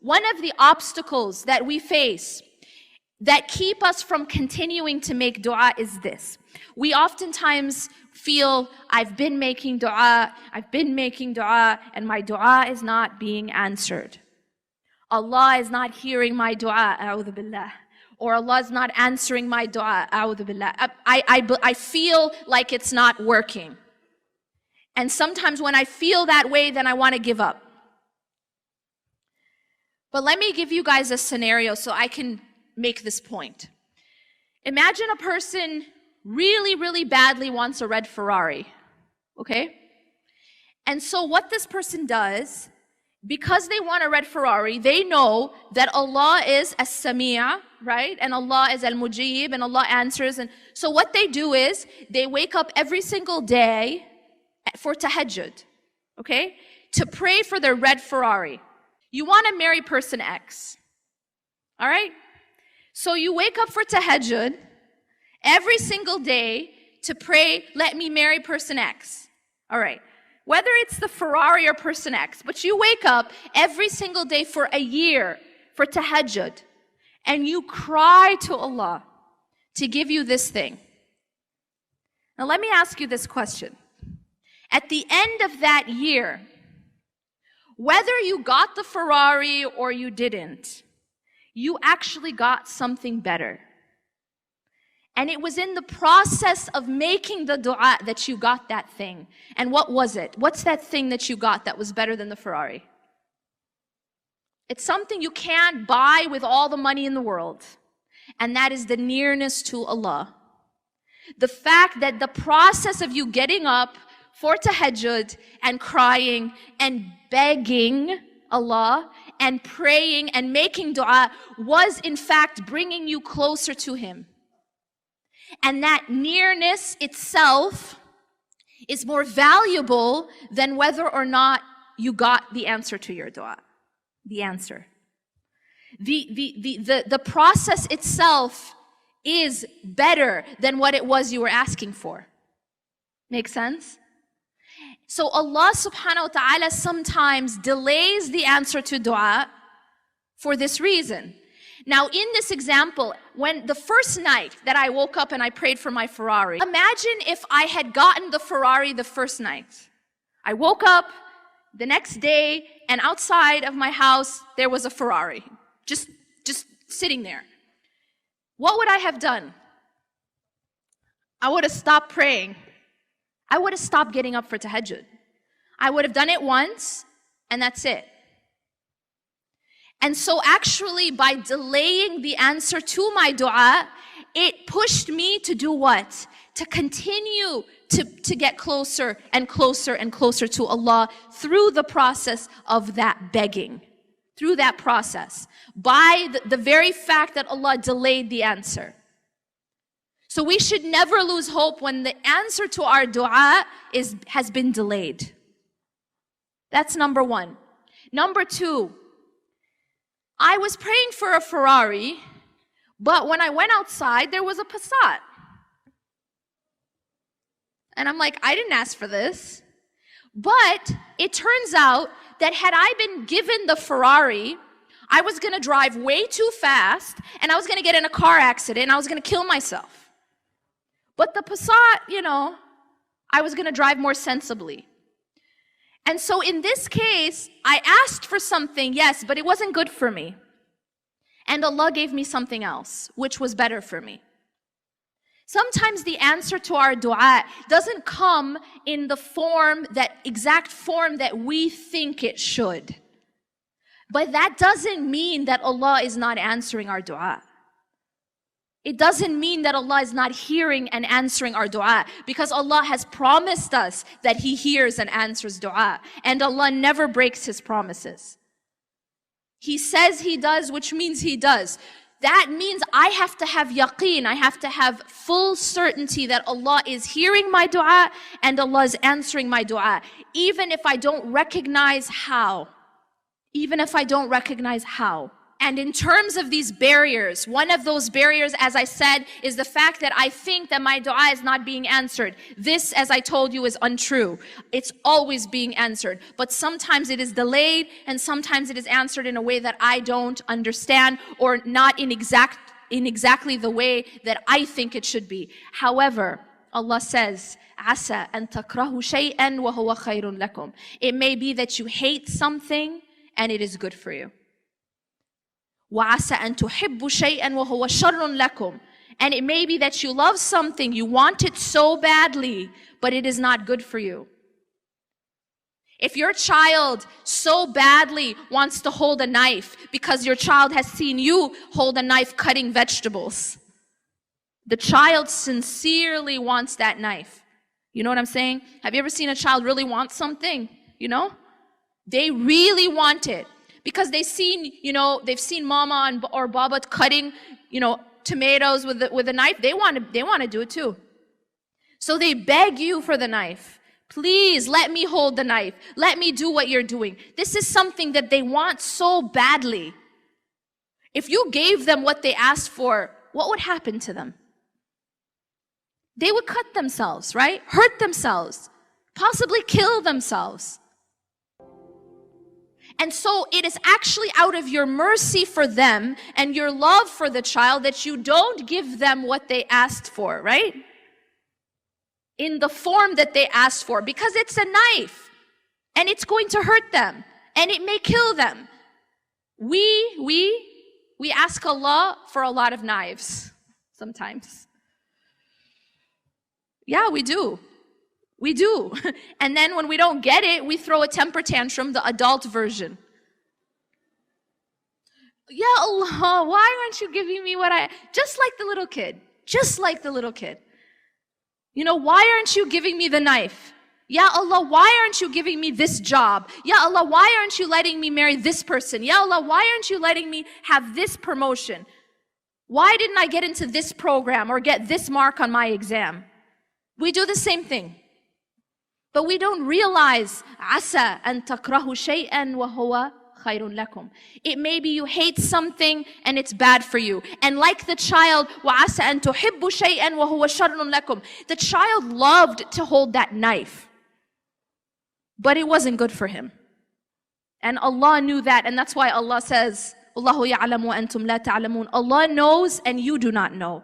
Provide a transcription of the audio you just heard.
One of the obstacles that we face that keep us from continuing to make dua is this. We oftentimes feel, I've been making dua, and my dua is not being answered. Allah is not hearing my dua, a'udhu billah. Or Allah is not answering my dua, a'udhu billah. I feel like it's not working. And sometimes when I feel that way, then I want to give up. But let me give you guys a scenario so I can make this point. Imagine a person really, really badly wants a red Ferrari, okay? And so what this person does, because they want a red Ferrari, they know that Allah is as-Sami'a, right? And Allah is al-Mujib, and Allah answers. And so what they do is, they wake up every single day for tahajjud, okay? To pray for their red Ferrari. You want to marry person X, all right? So you wake up for tahajjud every single day to pray, let me marry person X, all right? Whether it's the Ferrari or person X, but you wake up every single day for a year for tahajjud, and you cry to Allah to give you this thing. Now let me ask you this question. At the end of that year, whether you got the Ferrari or you didn't, you actually got something better. And it was in the process of making the dua that you got that thing. And what was it? What's that thing that you got that was better than the Ferrari? It's something you can't buy with all the money in the world. And that is the nearness to Allah. The fact that the process of you getting up for tahajjud and crying and begging Allah and praying and making dua was in fact bringing you closer to Him. And that nearness itself is more valuable than whether or not you got the answer to your dua. The answer. The process itself is better than what it was you were asking for. Make sense? So Allah subhanahu wa ta'ala sometimes delays the answer to dua for this reason. Now in this example, when the first night that I woke up and I prayed for my Ferrari, imagine if I had gotten the Ferrari the first night. I woke up the next day and outside of my house there was a Ferrari, just sitting there. What would I have done? I would have stopped praying. I would have stopped getting up for tahajjud. I would have done it once, and that's it. And so actually, by delaying the answer to my dua, it pushed me to do what? To continue to get closer and closer and closer to Allah through the process of that begging. Through that process. By the very fact that Allah delayed the answer. So we should never lose hope when the answer to our dua has been delayed. That's number one. Number two, I was praying for a Ferrari, but when I went outside, there was a Passat. And I'm like, I didn't ask for this. But it turns out that had I been given the Ferrari, I was going to drive way too fast, and I was going to get in a car accident, and I was going to kill myself. But the Passat, I was going to drive more sensibly. And so in this case, I asked for something, yes, but it wasn't good for me. And Allah gave me something else, which was better for me. Sometimes the answer to our dua doesn't come in the exact form that we think it should. But that doesn't mean that Allah is not answering our dua. It doesn't mean that Allah is not hearing and answering our dua, because Allah has promised us that He hears and answers dua, and Allah never breaks His promises. He says He does, which means He does. That means I have to have yaqeen, I have to have full certainty that Allah is hearing my dua and Allah is answering my dua, even if I don't recognize how. Even if I don't recognize how. And in terms of these barriers, one of those barriers, as I said, is the fact that I think that my dua is not being answered. This, as I told you, is untrue. It's always being answered. But sometimes it is delayed, and sometimes it is answered in a way that I don't understand, or not in exactly the way that I think it should be. However, Allah says, عَسَى أَن تَكْرَهُ شَيْئًا وَهُوَ خَيْرٌ لَكُمْ. It may be that you hate something, and it is good for you. وَعَسَى أَن تُحِبُّ شَيْئًا وَهُوَ شَرٌ لَكُمْ. And it may be that you love something, you want it so badly, but it is not good for you. If your child so badly wants to hold a knife because your child has seen you hold a knife cutting vegetables, the child sincerely wants that knife. You know what I'm saying? Have you ever seen a child really want something? You know? They really want it. Because they've seen, they've seen mama or baba cutting, tomatoes with a knife. They want to do it too. So they beg you for the knife. Please let me hold the knife. Let me do what you're doing. This is something that they want so badly. If you gave them what they asked for, what would happen to them? They would cut themselves, right? Hurt themselves, possibly kill themselves. And so it is actually out of your mercy for them and your love for the child that you don't give them what they asked for, right? In the form that they asked for, because it's a knife and it's going to hurt them and it may kill them. We ask Allah for a lot of knives sometimes. Yeah, we do. We do. And then when we don't get it, we throw a temper tantrum, the adult version. Ya Allah, why aren't you giving me just like the little kid. Just like the little kid. Why aren't you giving me the knife? Ya Allah, why aren't you giving me this job? Ya Allah, why aren't you letting me marry this person? Ya Allah, why aren't you letting me have this promotion? Why didn't I get into this program or get this mark on my exam? We do the same thing. But we don't realize, عَسَى أَن تَكْرَهُ شَيْئًا وَهُوَ خَيْرٌ لَكُمْ. It may be you hate something and it's bad for you. And like the child, وَعَسَى أَن تُحِبُّ شَيْئًا وَهُوَ شَرٌ لَكُمْ. The child loved to hold that knife, but it wasn't good for him. And Allah knew that, and that's why Allah says, وَاللَّهُ يَعْلَمُ وَأَنْتُمْ لَا تَعْلَمُونَ. Allah knows and you do not know.